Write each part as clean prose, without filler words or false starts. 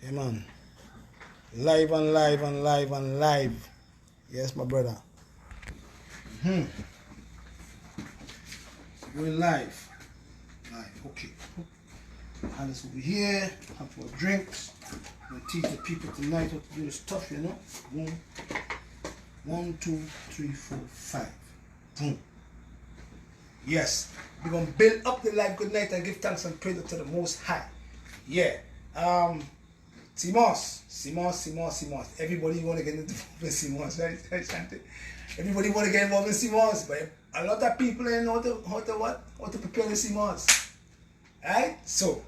Yeah, man. Live and live and live and live. Yes, my brother. We're live. Live, okay. Alice over here. Have for drinks. I'm gonna teach the people tonight how to do the stuff, you know. Boom. 1, 2, 3, 4, 5. Boom. Yes. We're gonna build up the life. Good night and give thanks and praise to the Most High. Yeah. CMOS. Everybody want to get involved in CMOS, right, Shanti? Everybody want to get involved in CMOS, but a lot of people don't know how to prepare the CMOS. Right? So,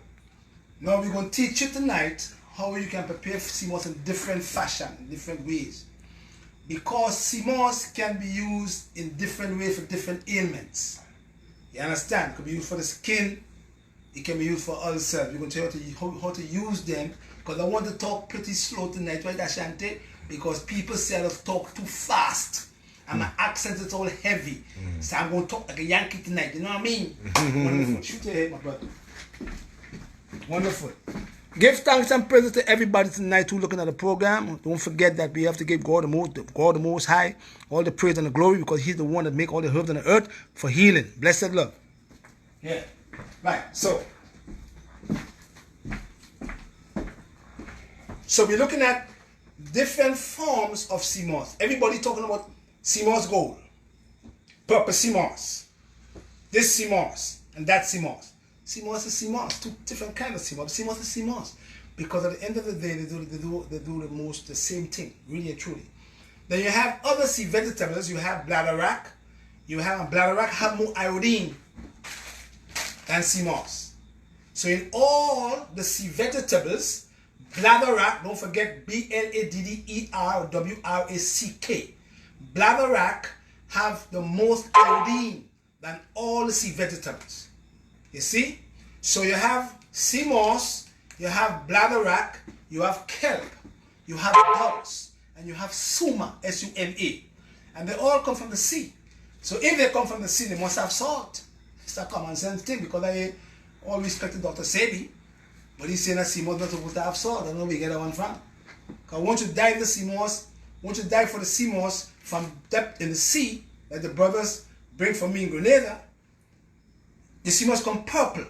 now we're going to teach you tonight how you can prepare CMOS in different fashion, in different ways. Because CMOS can be used in different ways for different ailments. You understand? It can be used for the skin. It can be used for ulcers. We're going to tell you how to use them. Because I want to talk pretty slow tonight, right, Ashanti? Because people say I talk too fast. And my accent is all heavy. So I'm going to talk like a Yankee tonight. You know what I mean? Wonderful. Shoot your head, my brother. Wonderful. Give thanks and praise to everybody tonight who's looking at the program. Don't forget that we have to give God the Most High all the praise and the glory, because He's the one that make all the herbs on the earth for healing. Blessed love. Yeah. Right. So we're looking at different forms of CMOS. Everybody talking about CMOS gold, purple CMOS, this CMOS, and that CMOS. CMOS is CMOS, two different kinds of CMOS. CMOS is CMOS. Because at the end of the day, they do the same thing, really and truly. Then you have other C vegetables. You have bladderwrack. Bladderwrack have more iodine than CMOS. So in all the C vegetables, bladderwrack, don't forget BLADDERWRACK. Bladderwrack have the most iodine than all the sea vegetables. You see? So you have CMOS, you have bladderwrack, you have kelp, you have dulse, and you have suma, S-U-M-A. And they all come from the sea. So if they come from the sea, they must have salt. It's a common sense thing, because I all respect Dr. Sebi. But he's saying that CMOS not supposed to have salt. I don't know where you get that one from. Because once you dive the CMOS, once you dive for the CMOS from depth in the sea, that the brothers bring from me in Grenada, the CMOS come purple.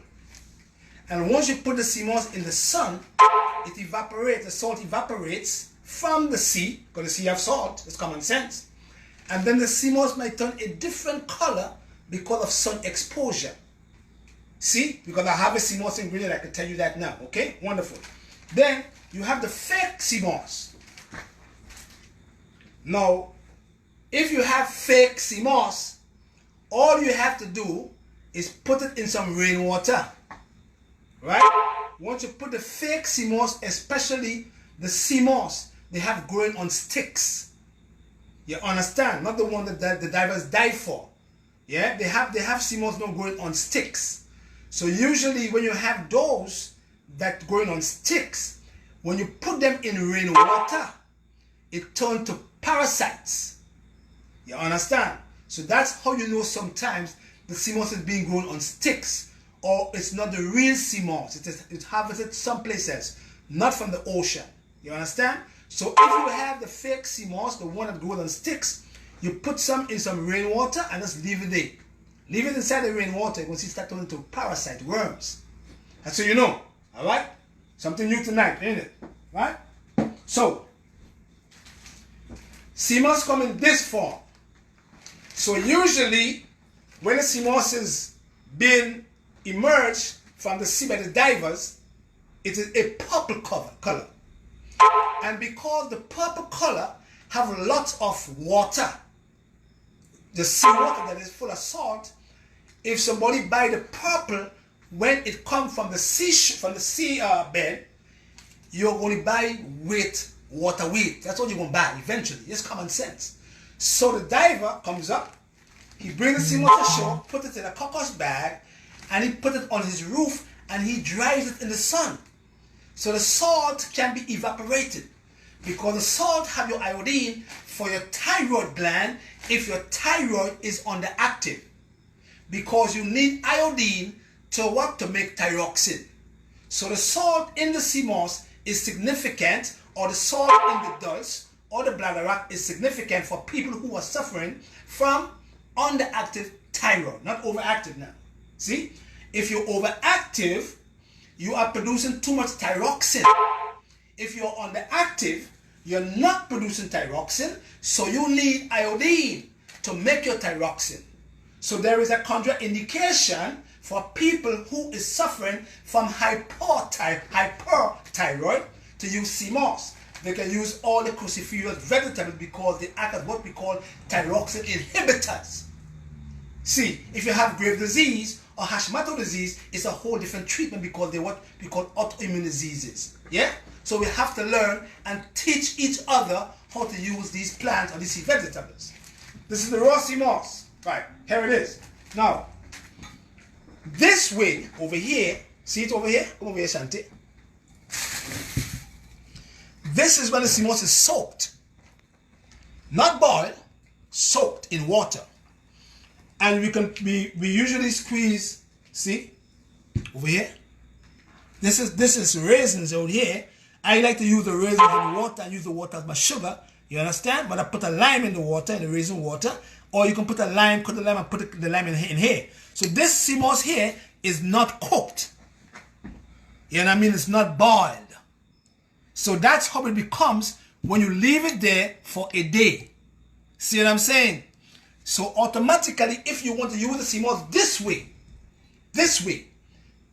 And once you put the CMOS in the sun, it evaporates, the salt evaporates from the sea, because the sea have salt, it's common sense. And then the CMOS might turn a different color because of sun exposure. See, because I have a CMOS ingredient, I can tell you that now. Okay, wonderful. Then you have the fake CMOS. Now, if you have fake CMOS, all you have to do is put it in some rainwater. Right? Once you put the fake CMOS, especially the CMOS, they have growing on sticks. You understand? Not the one that the divers die for. Yeah, they have CMOS not growing on sticks. So usually when you have those that growing on sticks, when you put them in rainwater, it turns to parasites. You understand? So that's how you know sometimes the CMOS is being grown on sticks, or it's not the real CMOS. It's harvested some places, not from the ocean. You understand? So if you have the fake CMOS, the one that grows on sticks, you put some in some rainwater and just leave it there. Leave it inside the rainwater, you're going to see it start turning into parasite, worms. That's so you know. Alright? Something new tonight, ain't it? Right? So, CMOS come in this form. So usually, when the CMOS is being emerged from the sea by the divers, it is a purple color. And because the purple color have lots of water, the seawater that is full of salt, if somebody buy the purple when it comes from the sea bed, you're going to buy water weight. That's what you're going to buy eventually. It's common sense. So the diver comes up, he brings the CMOS to shore, put it in a cocos bag, and he put it on his roof, and he dries it in the sun. So the salt can be evaporated, because the salt have your iodine for your thyroid gland if your thyroid is underactive. Because you need iodine to what? To make thyroxine. So the salt in the CMOS is significant, or the salt in the dulse or the bladderwrack is significant for people who are suffering from underactive thyroid, not overactive now. See, if you're overactive, you are producing too much thyroxine. If you're underactive, you're not producing thyroxine, so you need iodine to make your thyroxine. So there is a contraindication for people who is suffering from hyperthyroid to use sea moss. They can use all the cruciferous vegetables because they act as what we call thyroxine inhibitors. See, if you have Graves' disease or Hashimoto disease, it's a whole different treatment because they're what we call autoimmune diseases. Yeah? So we have to learn and teach each other how to use these plants or these sea vegetables. This is the raw sea moss. Right, here it is. Now, this way, over here, see it over here? Come over here, Shanti. This is when the sea moss is soaked. Not boiled, soaked in water. And we usually squeeze, see, over here. This is raisins over here. I like to use the raisins in the water and use the water as my sugar. You understand? But I put a lime in the water, in the raisin water. Or you can put a lime, cut the lime and put the lime in here. So this sea moss here is not cooked. You know what I mean? It's not boiled. So that's how it becomes when you leave it there for a day. See what I'm saying? So automatically, if you want to use the sea moss this way,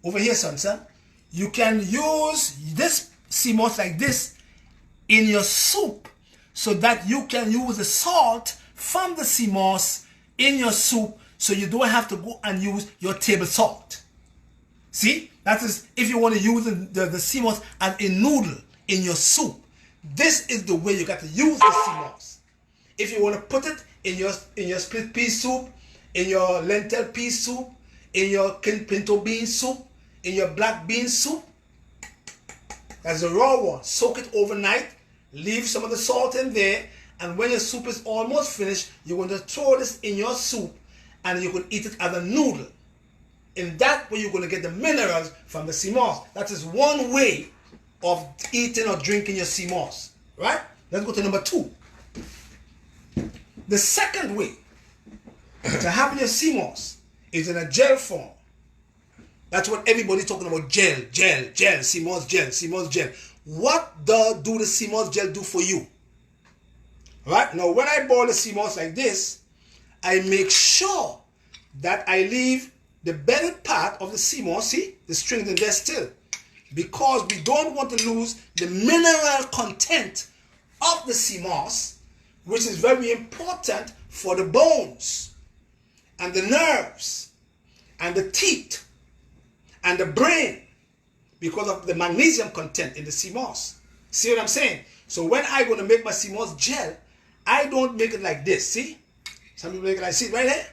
over here, son, you can use this sea moss like this in your soup so that you can use the salt from the sea moss in your soup so you don't have to go and use your table salt. See? That is if you want to use the sea moss as a noodle in your soup. This is the way you got to use the sea moss. If you want to put it in your split pea soup, in your lentil pea soup, in your pinto bean soup, in your black bean soup, that's the raw one. Soak it overnight, leave some of the salt in there, and when your soup is almost finished, you're going to throw this in your soup and you can eat it as a noodle. In that way, you're going to get the minerals from the sea moss. That is one way of eating or drinking your sea moss. Right? Let's go to number 2. The second way to have your sea moss is in a gel form. That's what everybody's talking about. Gel, sea moss gel. What do the sea moss gel do for you? Right? Now, when I boil the sea moss like this, I make sure that I leave the bedded part of the sea moss, see, the strings in there still, because we don't want to lose the mineral content of the sea moss, which is very important for the bones and the nerves and the teeth and the brain because of the magnesium content in the sea moss. See what I'm saying? So when I'm going to make my sea moss gel, I don't make it like this, see? Some people make it like, see, right here?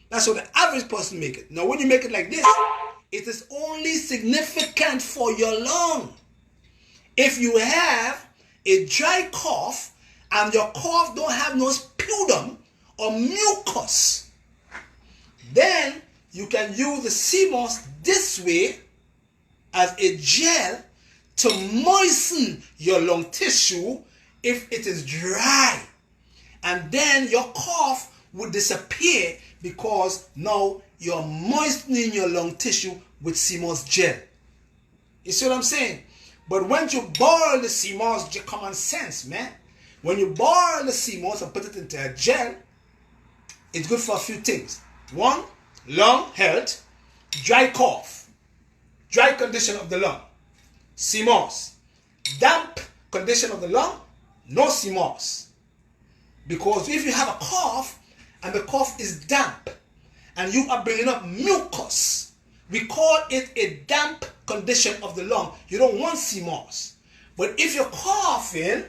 That's how the average person make it. Now, when you make it like this, it is only significant for your lung. If you have a dry cough and your cough don't have no sputum or mucus, then you can use the sea moss this way as a gel to moisten your lung tissue if it is dry. And then your cough would disappear because now you're moistening your lung tissue with sea moss gel. You see what I'm saying? But when you boil the sea moss, common sense, man. When you boil the sea moss and put it into a gel, it's good for a few things. 1, lung health, dry cough, dry condition of the lung, sea moss. Damp condition of the lung, no sea moss. Because if you have a cough and the cough is damp and you are bringing up mucus, we call it a damp condition of the lung. You don't want sea moss. But if you're coughing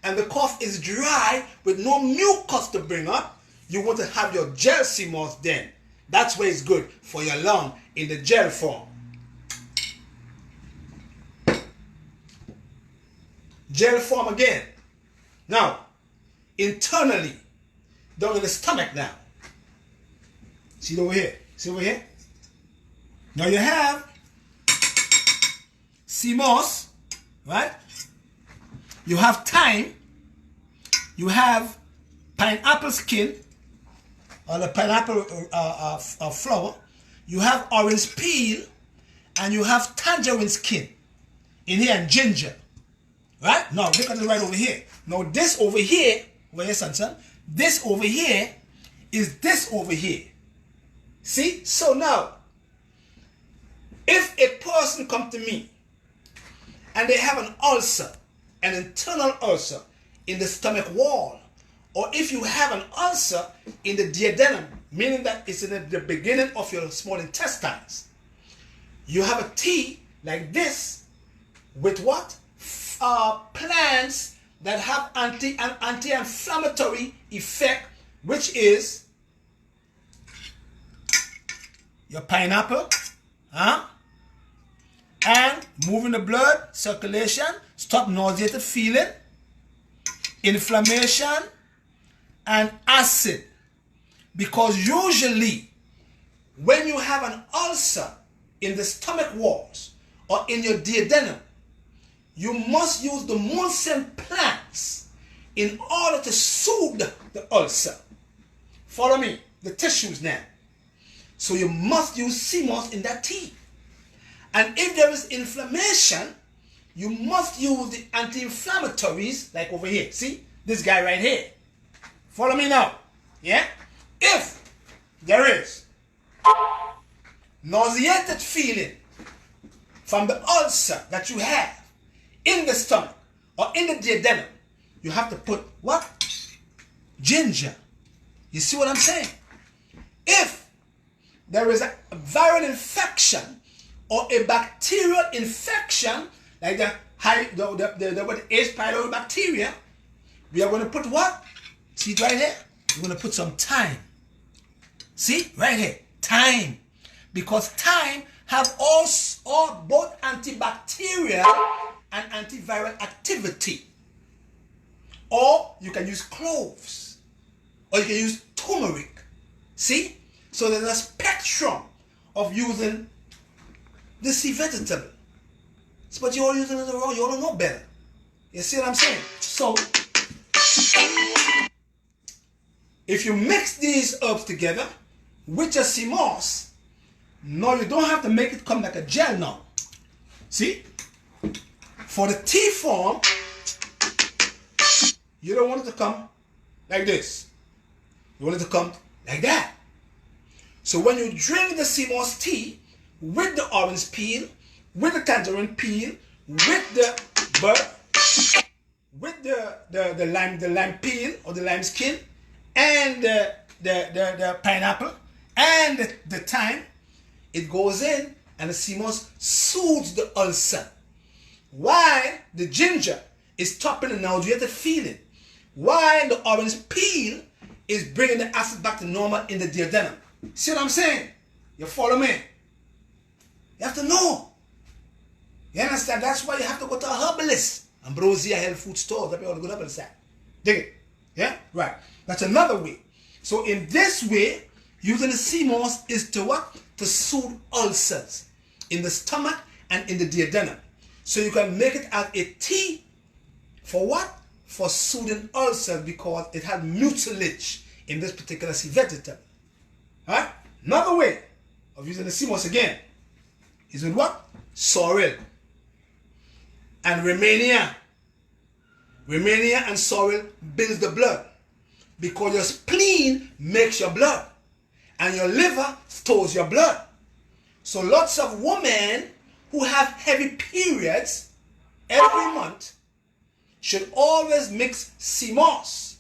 and the cough is dry with no mucus to bring up, you want to have your gel sea moss then. That's where it's good for your lung in the gel form. Gel form again. Now, internally, down in the stomach now. See over here? See over here? Now you have sea moss, right? You have thyme, you have pineapple skin, or the pineapple flower, you have orange peel, and you have tangerine skin in here, and ginger, right? Now look at it right over here. Now this over here, where your son, this over here is this over here. See? So now, if a person come to me and they have an ulcer, an internal ulcer in the stomach wall, or if you have an ulcer in the duodenum, meaning that it's in the beginning of your small intestines, you have a tea like this with what? Plants that have anti-inflammatory effect, which is your pineapple, and moving the blood circulation, stop nauseated feeling, inflammation, and acid. Because usually when you have an ulcer in the stomach walls or in your duodenum, you must use the Monsen plants in order to soothe the ulcer. Follow me, the tissues now. So you must use sea moss in that tea. And if there is inflammation, you must use the anti-inflammatories, like over here. See, this guy right here. Follow me now. Yeah? If there is nauseated feeling from the ulcer that you have in the stomach or in the duodenum, you have to put what? Ginger. You see what I'm saying? If there is a viral infection or a bacterial infection, like the H. pylori bacteria, we are going to put what? See it right here? We're going to put some thyme. See? Right here. Thyme. Because thyme have all both antibacterial and antiviral activity. Or you can use cloves. Or you can use turmeric. See? So there's a spectrum of using the sea vegetable. But you're all using it wrong. You all don't know better. You see what I'm saying? So, if you mix these herbs together with your sea moss, no, you don't have to make it come like a gel now. See? For the tea form, you don't want it to come like this. You want it to come like that. So when you drink the sea moss tea with the orange peel, with the tangerine peel, with the lime peel or the lime skin, and the pineapple and the thyme, it goes in and the sea moss soothes the ulcer. While the ginger is stopping the nauseated feeling. While the orange peel is bringing the acid back to normal in the duodenum. See what I'm saying? You follow me? You have to know. You understand? That's why you have to go to a herbalist. Ambrosia health food store. That's why you want to go to herbalist. Dig it? Yeah? Right. That's another way. So in this way, using the sea moss is to what? To soothe ulcers in the stomach and in the duodenum. So you can make it as a tea for what? For soothing ulcers, because it has mucilage in this particular sea vegetable. Alright? Another way of using the sea moss again is with what? Sorrel and Rehmannia. Rehmannia and sorrel builds the blood, because your spleen makes your blood and your liver stores your blood. So lots of women who have heavy periods every month should always mix sea moss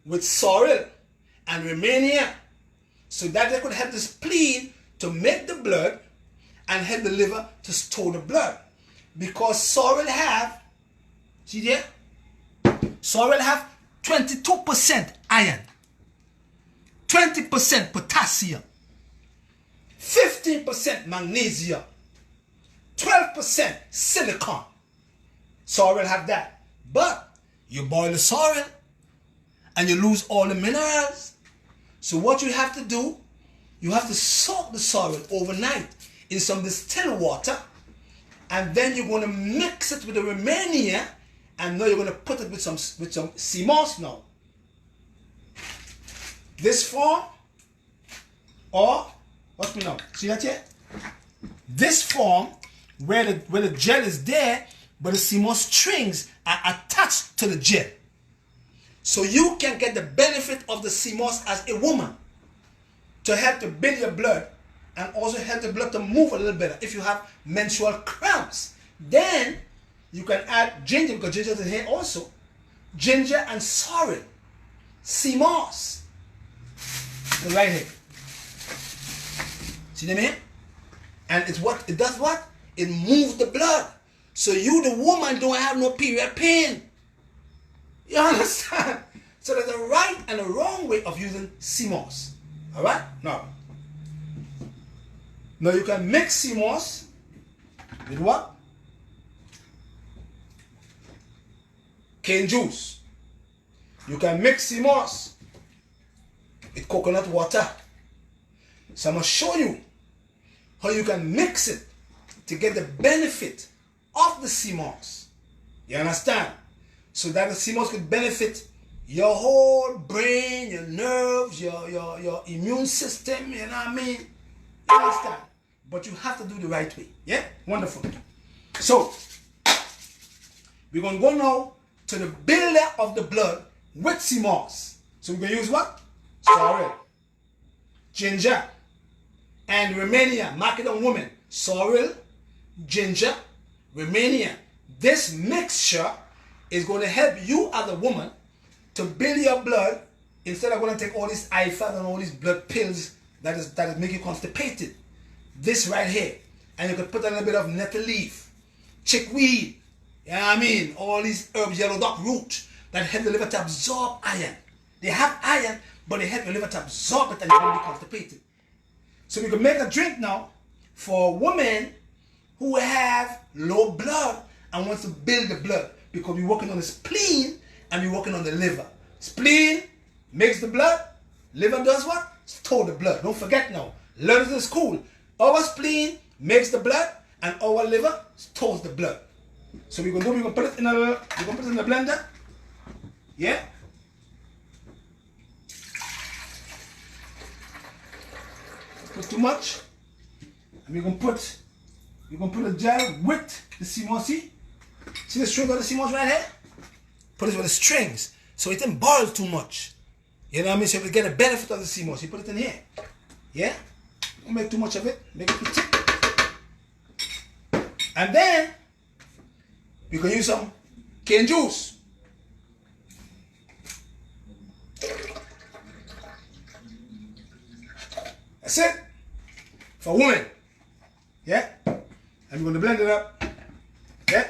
with sorrel and Rehmannia, so that they could help the spleen to make the blood and help the liver to store the blood. Because sorrel have, see there? Sorrel have 22% iron, 20% potassium, 15% magnesium, 12% silicon. Sorrel have that. But you boil the sorrel and you lose all the minerals. So what you have to do, you have to soak the sorrel overnight in some distilled water and then you're going to mix it with the Rehmannia, and now you're going to put it with some sea moss now. This form, or what's me now? See that here? This form, where the gel is there, but the sea moss strings are attached to the gel. So you can get the benefit of the sea moss as a woman to help to build your blood and also help the blood to move a little better. If you have menstrual cramps, then you can add ginger, because ginger is in here also. Ginger and sorrel, sea moss, right here. See what I mean? And it does what? It moves the blood. So you, the woman, don't have no period pain. You understand? So there's a right and a wrong way of using sea moss. Alright? Now you can mix sea moss with what? Cane juice. You can mix sea moss with coconut water. So I'm going to show you how you can mix it to get the benefit of the sea moss. You understand? So that the sea moss could benefit your whole brain, your nerves, your immune system, you know what I mean? You understand? But you have to do the right way. Yeah? Wonderful. So, we're going to go now to the builder of the blood with sea moss. So we're going to use what? Sorrel, ginger, and Rehmannia. Mark it on women. Sorrel, ginger, Rehmannia. This mixture is going to help you as a woman to build your blood instead of going to take all these IFAs and all these blood pills that is making you constipated. This right here. And you can put a little bit of nettle leaf, chickweed, you know what I mean? All these herbs, yellow dock root, that help the liver to absorb iron. They have iron, but they help the liver to absorb it and you're going to be constipated. So we can make a drink now for women who have low blood and wants to build the blood, because we're working on the spleen and we're working on the liver. Spleen makes the blood. Liver does what? Store the blood. Don't forget now. Learn it in school. Our spleen makes the blood and our liver stores the blood. So we're gonna put it in the blender. Yeah. Put too much. And we're gonna put a gel with the sea moss. See the string of the sea moss right here? Put it with the strings so it didn't boil too much. You know what I mean? So you get a benefit of the sea moss. You put it in here. Yeah? Don't make too much of it. Make it too thick. And then you can use some cane juice. That's it. For women. Yeah? And we're going to blend it up. Yeah?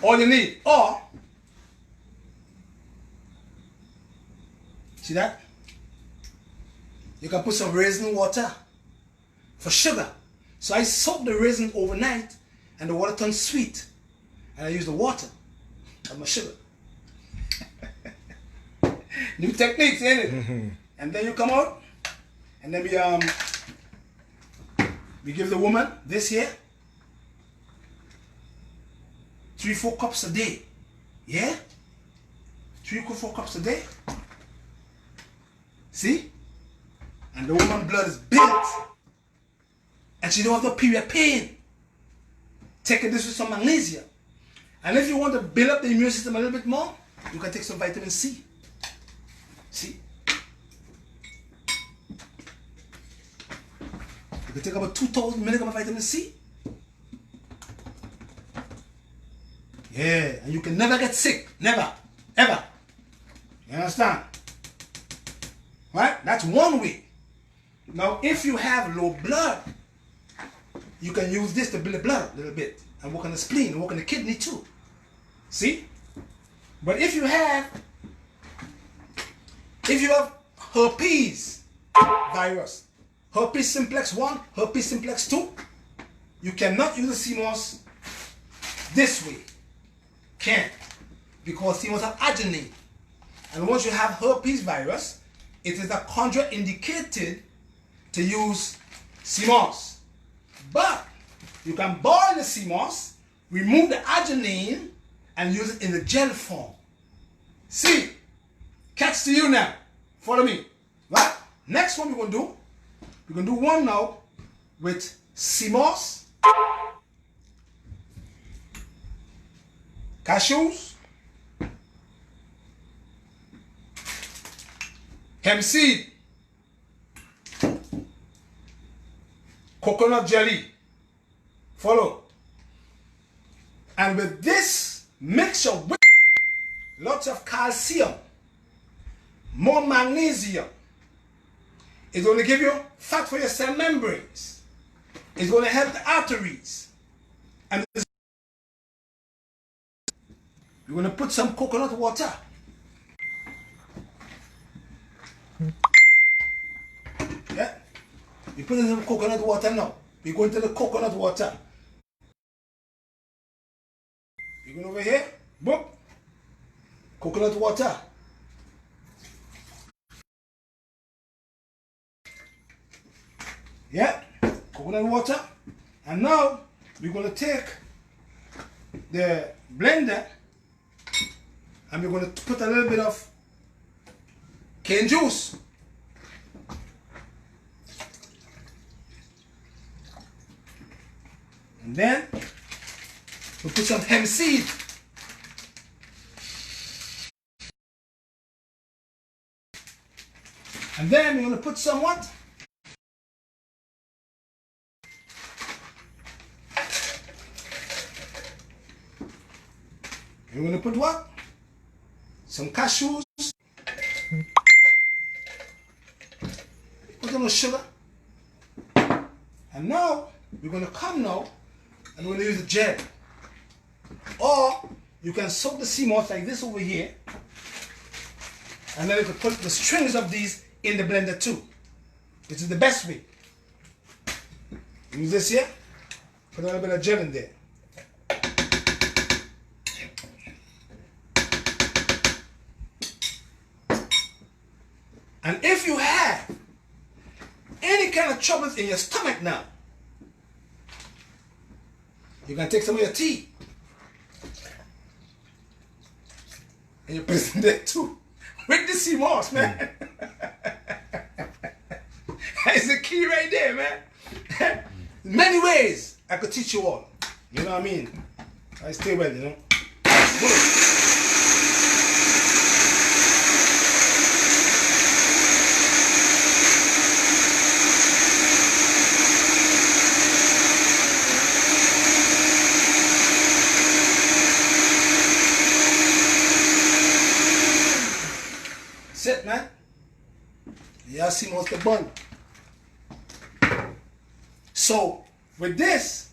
All you need, or see that? You can put some raisin water for sugar. So I soak the raisin overnight and the water turns sweet. And I use the water as my sugar. New techniques, ain't it? And then you come out and then we give the woman this here. 3-4 cups a day. Yeah? 3-4 cups a day. See? And the woman's blood is built. And she don't have no period pain. Taking this with some magnesium. And if you want to build up the immune system a little bit more, you can take some vitamin C. See? You can take about 2,000 milligrams of vitamin C. Yeah, and you can never get sick. Never. Ever. You understand? Right? That's one way. Now, if you have low blood, you can use this to build the blood a little bit and work on the spleen and work on the kidney too. See? But if you have herpes virus, herpes simplex 1, herpes simplex 2, you cannot use the sea moss this way. Can't. Because sea moss have arginine. And once you have herpes virus, it is a contraindicated to use sea moss. But you can boil the sea moss, remove the arginine, and use it in the gel form. See, catch to you now. Follow me. Right? Next one we're going to do one now with sea moss, cashews, hemp seed, coconut jelly. Follow. And with this mixture with lots of calcium, more magnesium, it's going to give you fat for your cell membranes. It's going to help the arteries. And you're going to put some coconut water. Yeah. You put in some coconut water now. We go into the coconut water. You go over here. Boom. Coconut water. Yeah. Coconut water. And now we're going to take the blender and we're going to put a little bit of cane juice. And then we put some hemp seed. And then we're going to put some what? We're going to put what? Some cashews. Put a little sugar. And now we're going to come now and we're going to use the gel. Or you can soak the sea moss like this over here. And then you can put the strings of these in the blender too. This is the best way. Use this here. Put a little bit of gel in there. And if you have any kind of troubles in your stomach now, you can take some of your tea and you put it in there too. With the sea moss, man. That's the key right there, man. Many ways I could teach you all. You know what I mean? I stay well, you know. Good. Sit, man. Y'all see most the bun. So, with this,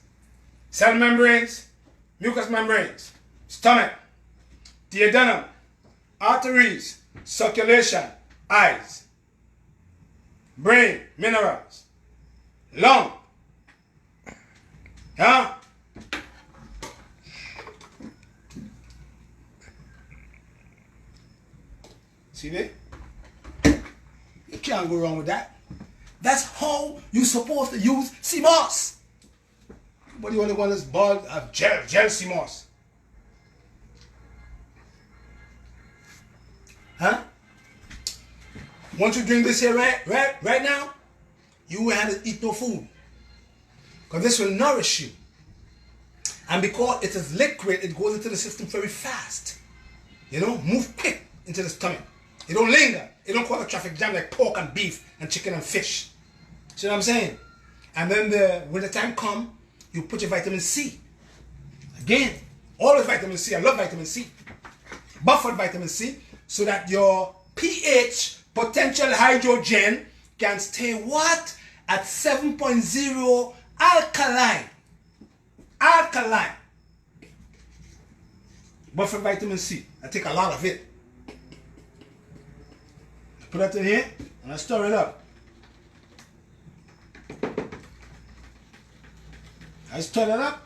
cell membranes, mucous membranes, stomach, duodenum, arteries, circulation, eyes, brain, minerals, lung, huh? See there? You can't go wrong with that. That's how you're supposed to use sea moss. But the only one that's bald of gel sea moss. Huh? Once you drink this here right now, you will have to eat no food. Because this will nourish you. And because it is liquid, it goes into the system very fast. You know, move quick into the stomach. It don't linger. It don't cause a traffic jam like pork and beef and chicken and fish. See what I'm saying? And then when the time comes, you put your vitamin C. Again, always vitamin C. I love vitamin C. Buffered vitamin C so that your pH, potential hydrogen, can stay what? At 7.0 alkaline. Alkaline. Buffered vitamin C. I take a lot of it. Put that in here and I stir it up. I stir it up.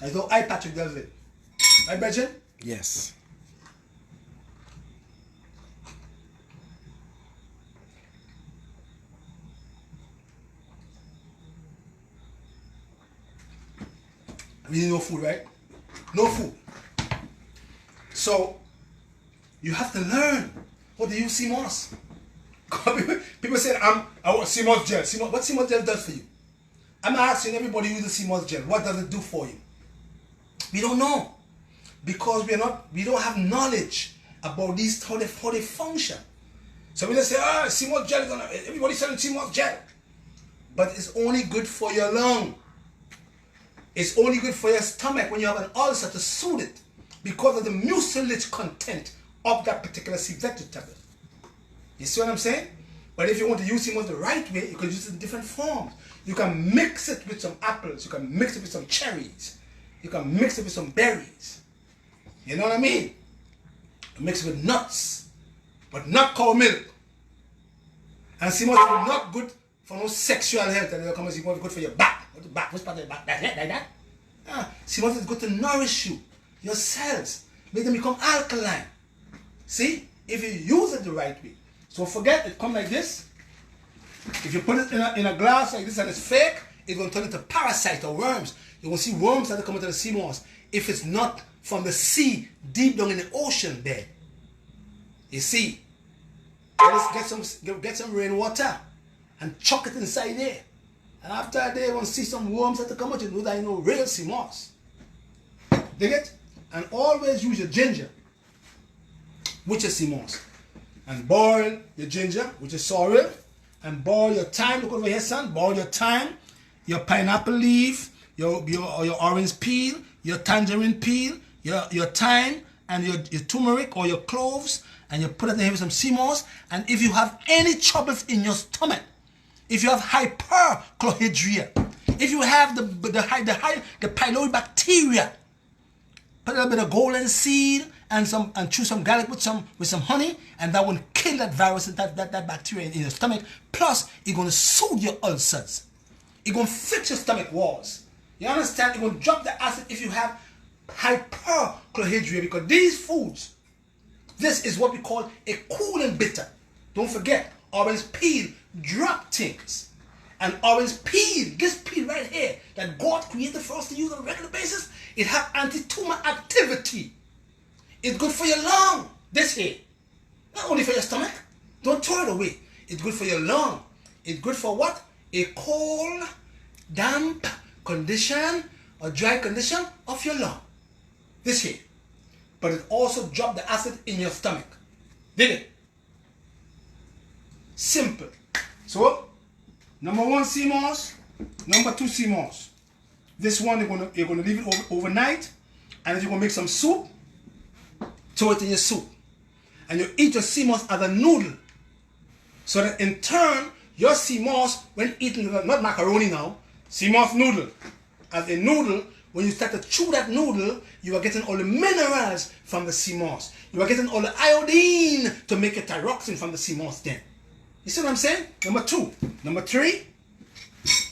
As though I, Patrick, does it. Right, Bridget? Yes. Really no food, right? No food. So, you have to learn how to use sea moss. People say, I want sea moss gel. What sea moss gel does for you? I'm asking everybody who uses sea moss gel, what does it do for you? We don't know. Because we don't have knowledge about these, how they function. So we just say, sea moss gel, everybody's selling sea moss gel. But it's only good for your lung. It's only good for your stomach when you have an ulcer to soothe it because of the mucilage content of that particular sea vegetable. You see what I'm saying? But if you want to use it the right way, you can use it in different forms. You can mix it with some apples. You can mix it with some cherries. You can mix it with some berries. You know what I mean? You mix it with nuts, but not cow milk. And sea moss is not good for no sexual health. And they'll come and say, good for your back. What's the back? What's part of the back? Like that? Sea moss is good to nourish you, your cells, make them become alkaline. See? If you use it the right way. So forget it come like this. If you put it in a glass like this and it's fake, it's going to turn into parasite or worms. You're going to see worms that come into the sea moss if it's not from the sea deep down in the ocean bed. You see? Let's get some rainwater and chuck it inside there. And after a day, you're going to see some worms that come out. You know that you know real sea moss. Dig it? And always use your ginger, which is sea moss. And boil your ginger, which is sorrel. And boil your thyme. Look over here, son. Boil your thyme, your pineapple leaf, your orange peel, your tangerine peel, your thyme, and your turmeric or your cloves. And you put it in here with some sea moss. And if you have any troubles in your stomach, if you have hyperchlorhydria, if you have the pylori bacteria, put a little bit of golden seed and chew some garlic with some honey, and that will kill that virus and that bacteria in your stomach. Plus, it's going to soothe your ulcers. It's going to fix your stomach walls. You understand? It's going to drop the acid if you have hyperchlorhydria, because these foods, this is what we call a cooling bitter. Don't forget, orange peel drop things. And orange peel, this peel right here that God created for us to use on a regular basis, it has anti-tumor activity. It's good for your lung. This here. Not only for your stomach. Don't throw it away. It's good for your lung. It's good for what? A cold, damp condition or dry condition of your lung. This here. But it also drops the acid in your stomach. Did it? Simple. So, number 1 sea moss, number 2 sea moss. This one you're gonna leave it overnight, and if you're gonna make some soup, throw it in your soup. And you eat your sea moss as a noodle. So that in turn, your sea moss, when eating, not macaroni now, sea moss noodle. As a noodle, when you start to chew that noodle, you are getting all the minerals from the sea moss. You are getting all the iodine to make your thyroxine from the sea moss then. You see what I'm saying? Number 2. Number 3,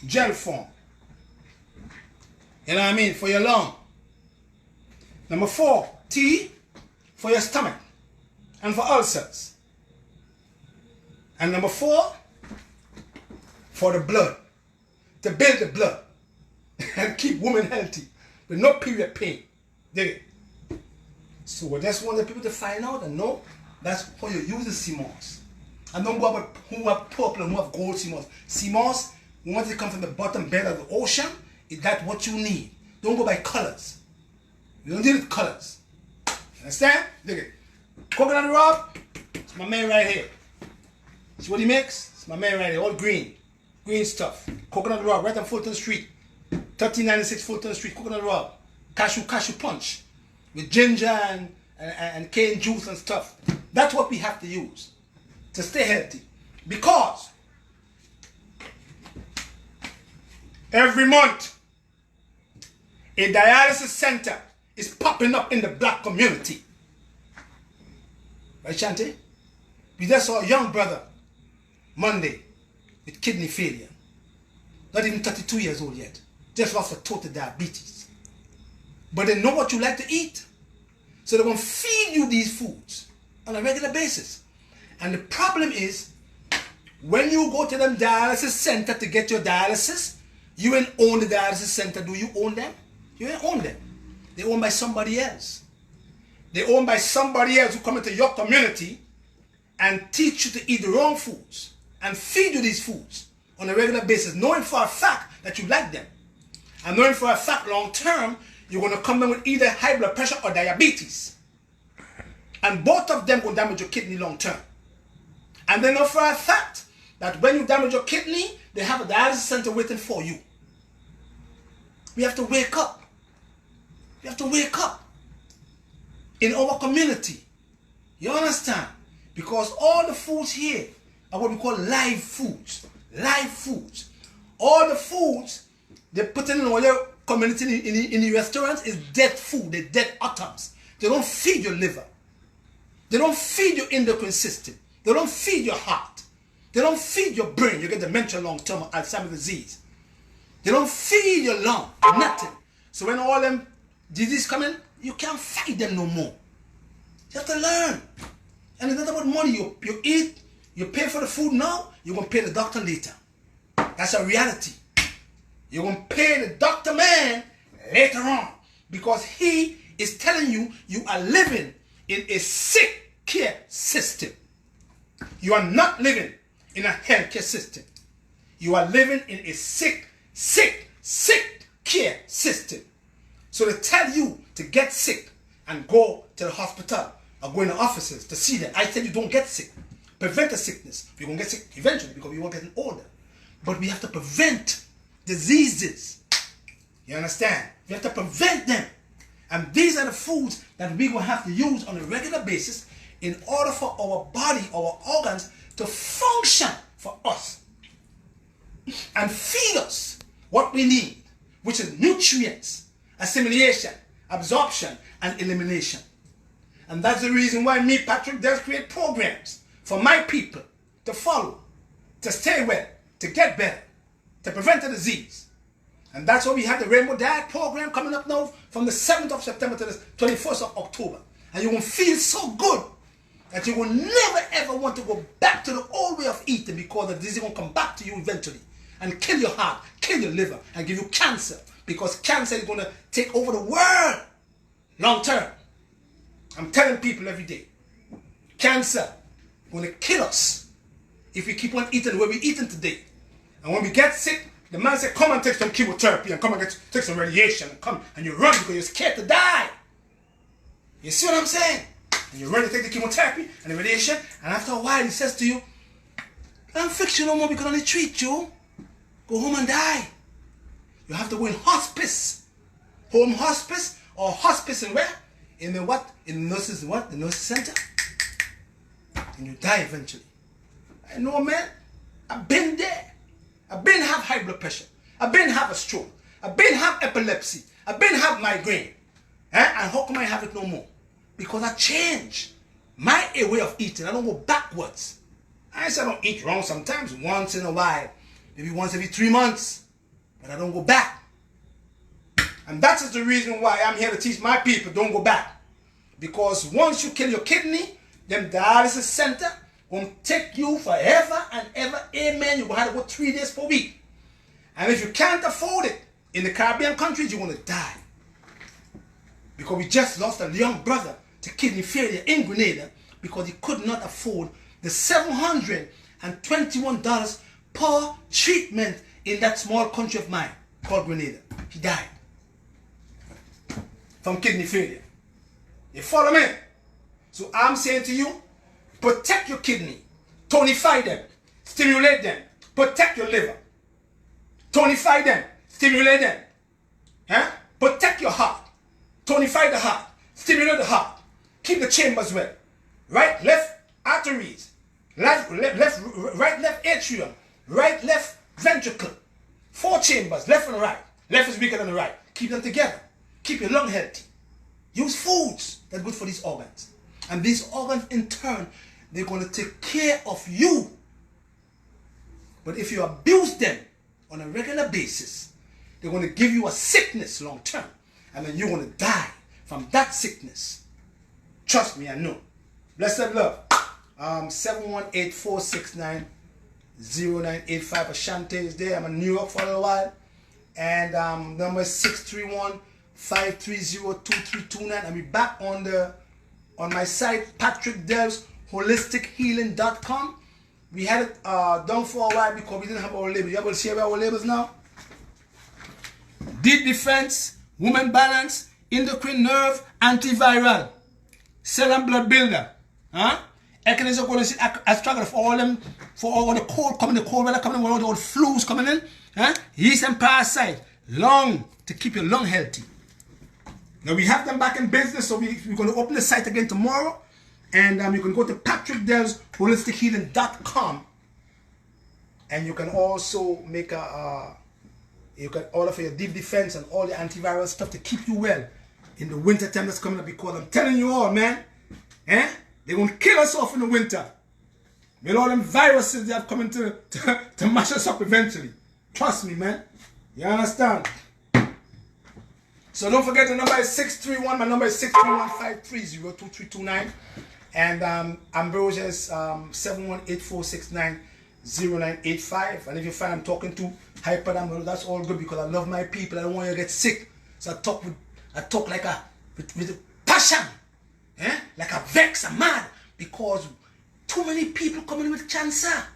gel form. You know what I mean? For your lung. Number 4, tea for your stomach and for ulcers. And number 4, for the blood. To build the blood and keep women healthy with no period pain. Dig it? So I just want the people to find out and know that's how you use the sea moss. And don't go about who have purple and who have gold sea moss. Sea moss, once it comes from the bottom bed of the ocean, is that what you need. Don't go by colors. You don't need colors. Understand? Look it. Coconut rub, it's my man right here. See what he makes? It's my man right here, all green. Green stuff. Coconut rub, right on Fulton Street. 1396 Fulton Street, coconut rub. Cashew punch. With ginger and cane juice and stuff. That's what we have to use to stay healthy. Because every month a dialysis center is popping up in the black community. Right, Shanti? We just saw a young brother Monday with kidney failure. Not even 32 years old yet. Just lost for total diabetes. but they know what you like to eat. So they're going to feed you these foods on a regular basis. And the problem is, when you go to them dialysis center to get your dialysis, you ain't own the dialysis center. Do you own them? You ain't own them. They're owned by somebody else. They're owned by somebody else who come into your community and teach you to eat the wrong foods and feed you these foods on a regular basis, knowing for a fact that you like them. And knowing for a fact long term, you're going to come in with either high blood pressure or diabetes. And both of them will damage your kidney long term. And they know for a fact that when you damage your kidney, they have a dialysis center waiting for you. We have to wake up. We have to wake up in our community. You understand? Because all the foods here are what we call live foods. Live foods. All the foods they put in all your community in the restaurants is dead food. They're dead atoms. They don't feed your liver. They don't feed your endocrine system. They don't feed your heart. They don't feed your brain. You get dementia long-term, Alzheimer's disease. They don't feed your lung. Nothing. So when all them diseases come in, you can't fight them no more. You have to learn. And it's not about money. You eat, you pay for the food now, you're going to pay the doctor later. That's a reality. You're going to pay the doctor man later on. Because he is telling you you are living in a sick care system. You are not living in a healthcare system. You are living in a sick care system. So they tell you to get sick and go to the hospital or go in the offices to see them. I tell you don't get sick. Prevent the sickness. You're going to get sick eventually because we are getting older. But we have to prevent diseases. You understand? We have to prevent them. And these are the foods that we will have to use on a regular basis in order for our body, our organs to function for us and feed us what we need, which is nutrients, assimilation, absorption, and elimination. And that's the reason why me, Patrick, does create programs for my people to follow, to stay well, to get better, to prevent the disease. And that's why we have the Rainbow Diet program coming up now from the 7th of September to the 21st of October. And you will feel so good that you will never ever want to go back to the old way of eating, because the disease will come back to you eventually and kill your heart, kill your liver, and give you cancer, because cancer is going to take over the world long term. I'm telling people every day, cancer is going to kill us if we keep on eating the way we're eating today. And when we get sick, the man said, come and take some chemotherapy and come and take some radiation and come, and you run because you're scared to die. You see what I'm saying? And you run to take the chemotherapy and the radiation, and after a while he says to you, I don't fix you no more, we can only treat you. Go home and die. You have to go in hospice. Home hospice, or hospice in where? In the what? In the nurses, what? The nurses center. And you die eventually. I know, man. I've been there. I've been have high blood pressure. I've been have a stroke. I've been have epilepsy. I've been have migraine. And how come I have it no more? Because I changed my way of eating. I don't go backwards. I say I don't eat wrong sometimes, once in a while. Maybe once every 3 months. But I don't go back. And that is the reason why I'm here to teach my people don't go back. Because once you kill your kidney, them dialysis center won't take you forever and ever. Amen. You're going to have to go 3 days per week. And if you can't afford it, in the Caribbean countries, you're going to die. Because we just lost a young brother to kidney failure in Grenada because he could not afford the $721 per treatment in that small country of mine called Grenada. He died from kidney failure. You follow me? So I'm saying to you, protect your kidney, tonify them, stimulate them, protect your liver, tonify them, stimulate them, protect your heart, tonify the heart, stimulate the heart, keep the chambers well, right, left arteries, right, left atrium, right, left ventricle, 4 chambers, left and right. Left is weaker than the right. Keep them together. Keep your lung healthy. Use foods that are good for these organs. And these organs, in turn, they're going to take care of you. But if you abuse them on a regular basis, they're going to give you a sickness long term. and then you're going to die from that sickness. Trust me, I know. Blessed love. 718-469-0985. Ashanti is there. I'm in New York for a little while. And number is 631-530-2329. And we're back on my site, Patrick Dells HolisticHealing.com. We had it down for a while because we didn't have our labels. You able to see our labels now? Deep defense, woman balance, endocrine nerve, antiviral, cell and blood builder. Huh? I struggle for all them, for all the cold coming, the cold weather coming, all the old flus coming in. Huh? Yeast and parasite, lung, to keep your lung healthy. Now we have them back in business, so we're going to open the site again tomorrow. And you can go to PatrickDellsHolisticHealing.com, and you can also make you can order for your deep defense and all the antiviral stuff to keep you well in the winter time that's coming up, because I'm telling you all, man, they're going to kill us off in the winter. With all them viruses they have coming to mash us up eventually. Trust me, man. You understand? So don't forget the number is 631. My number is 631-530-2329. And Ambrosia is 718-469-0985. And if you find I'm talking to hyper, that's all good, because I love my people. I don't want you to get sick. So I talk like with passion. Like a vex, I'm mad. Because too many people coming with cancer.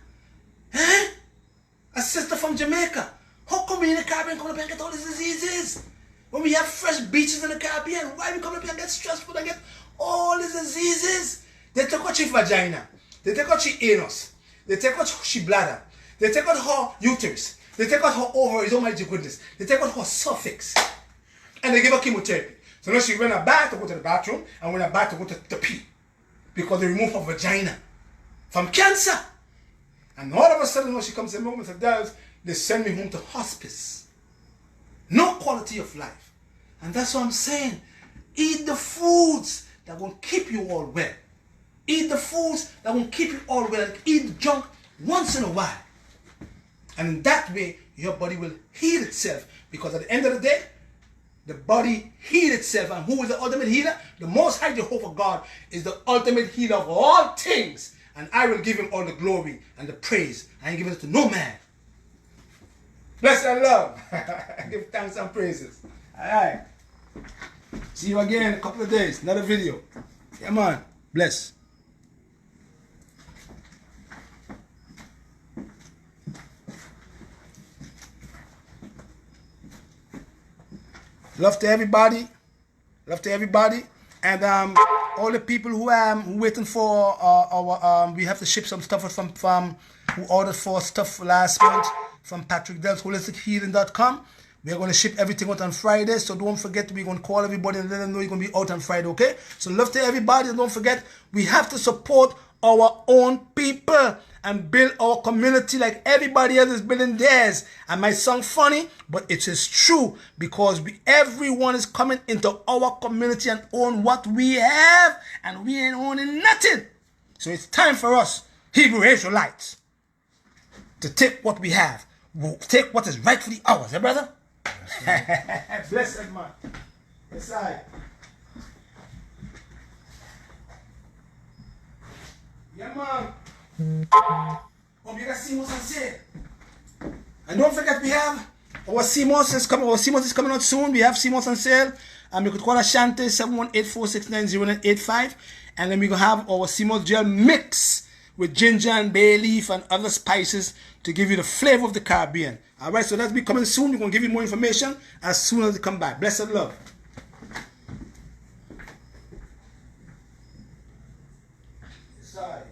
A sister from Jamaica. How come we in the Caribbean come up and get all these diseases? When we have fresh beaches in the Caribbean, why we come up here and get stressful and get all these diseases? They take out your vagina. They take out your anus. They take out your bladder. They take out her uterus. They take out her ovaries, oh my goodness. They take out her suffix. And they give her chemotherapy. So now she went a bath to go to the bathroom, and went a bath to go to pee. Because they remove her vagina from cancer. And all of a sudden when she comes in moments of death, they send me home to hospice. No quality of life. And that's what I'm saying. Eat the foods that will keep you all well. Eat the foods that will keep you all well. Eat the junk once in a while. And in that way, your body will heal itself. Because at the end of the day, the body heals itself. And who is the ultimate healer? The Most High Jehovah God is the ultimate healer of all things. And I will give him all the glory and the praise. I ain't giving it to no man. Bless and love. Give thanks and praises. Alright. See you again in a couple of days. Another video. Yeah, man. Bless. Love to everybody. Love to everybody. And all the people who waiting for our we have to ship some stuff from who ordered for stuff last month from Patrick Dells HolisticHealing.com. We're going to ship everything out on Friday, so don't forget, we're going to call everybody and let them know you're going to be out on Friday, okay? So love to everybody, and don't forget, we have to support our own people and build our community like everybody else is building theirs. I might sound funny, but it is true, because everyone is coming into our community and own what we have, and we ain't owning nothing. So it's time for us, Hebrew Israelites, to take what we have. We'll take what is rightfully ours, eh, brother? Blessed man. Yes, I. Yeah, man. Hope you guys see what's on sale. And don't forget, we have our CMOS is coming. Our CMOS is coming out soon. We have CMOS on sale. You could call Ashanti 718-469-0985. And then we're going to have our CMOS gel mix with ginger and bay leaf and other spices to give you the flavor of the Caribbean. Alright, so that's be coming soon. We're going to give you more information as soon as they come back. Blessed love. Sorry.